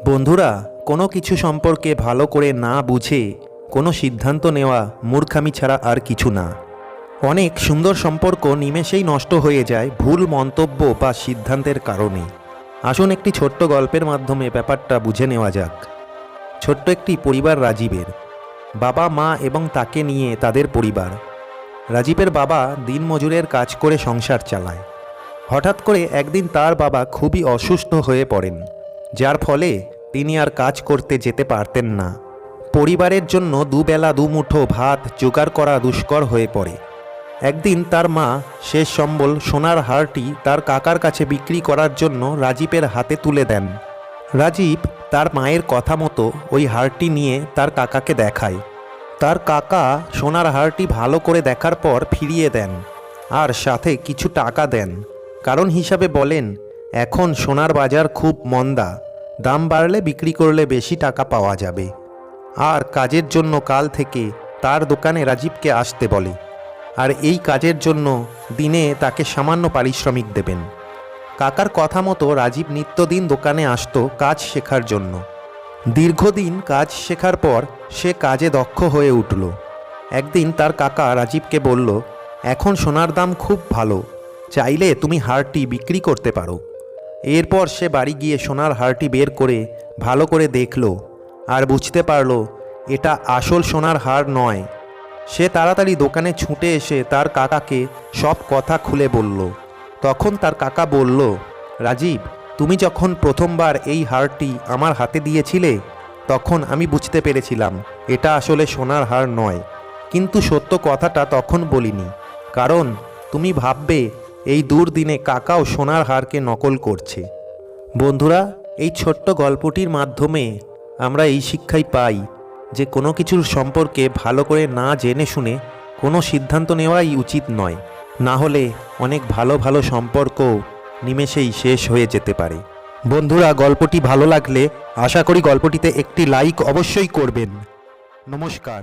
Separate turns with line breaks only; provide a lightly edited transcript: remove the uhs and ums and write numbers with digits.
বন্ধুরা, কোনো কিছু সম্পর্কে ভালো করে না বুঝে কোনো সিদ্ধান্ত নেওয়া মূর্খামি ছাড়া আর কিছু না। অনেক সুন্দর সম্পর্ক নিমেষেই নষ্ট হয়ে যায় ভুল মন্তব্য বা সিদ্ধান্তের কারণে। আসুন একটি ছোট্ট গল্পের মাধ্যমে ব্যাপারটা বুঝে নেওয়া যাক। ছোট্ট একটি পরিবার রাজীবের, বাবা মা এবং তাকে নিয়ে তাদের পরিবার। রাজীবের বাবা দিনমজুরের কাজ করে সংসার চালায়। হঠাৎ করে একদিন তার বাবা খুবই অসুস্থ হয়ে পড়েন, যার ফলে তিনি আর কাজ করতে যেতে পারতেন না। পরিবারের জন্য দুবেলা দুমুঠো ভাত জোগাড় করা দুষ্কর হয়ে পড়ে। একদিন তার মা শেষ সম্বল সোনার হারটি তার কাকার কাছে বিক্রি করার জন্য রাজীবের হাতে তুলে দেন। রাজীব তার মায়ের কথা মতো ওই হারটি নিয়ে তার কাকাকে দেখায়। তার কাকা সোনার হারটি ভালো করে দেখার পর ফিরিয়ে দেন আর সাথে কিছু টাকা দেন। কারণ হিসাবে বলেন, এখন সোনার বাজার খুব মন্দা, দাম বাড়লে বিক্রি করলে বেশি টাকা পাওয়া যাবে। আর কাজের জন্য কাল থেকে তার দোকানে রাজীবকে আসতে বলে, আর এই কাজের জন্য দিনে তাকে সামান্য পারিশ্রমিক দেবেন। কাকার কথা মতো রাজীব নিত্যদিন দোকানে আসতো কাজ শেখার জন্য। দীর্ঘদিন কাজ শেখার পর সে কাজে দক্ষ হয়ে উঠল। একদিন তার কাকা রাজীবকে বলল, এখন সোনার দাম খুব ভালো, চাইলে তুমি হারটি বিক্রি করতে পারো। এরপর সে বাড়ি গিয়ে সোনার হারটি বের করে ভালো করে দেখল আর বুঝতে পারল এটা আসল সোনার হার নয়। সে তাড়াতাড়ি দোকানে ছুটে এসে তার কাকাকে সব কথা খুলে বলল। তখন তার কাকা বলল, রাজীব, তুমি যখন প্রথমবার এই হারটি আমার হাতে দিয়েছিলে তখন আমি বুঝতে পেরেছিলাম এটা আসলে সোনার হার নয়, কিন্তু সত্য কথাটা তখন বলিনি, কারণ তুমি ভাববে এই দুর্দিনে কাকাও সোনার হারকে নকল করছে। বন্ধুরা, এই ছোট্ট গল্পটির মাধ্যমে আমরা এই শিক্ষাই পাই যে কোনো কিছুর সম্পর্কে ভালো করে না জেনে শুনে কোনো সিদ্ধান্ত নেওয়াই উচিত নয়, না হলে অনেক ভালো ভালো সম্পর্ক নিমেষেই শেষ হয়ে যেতে পারে। বন্ধুরা, গল্পটি ভালো লাগলে আশা করি গল্পটিতে একটি লাইক অবশ্যই করবেন। নমস্কার।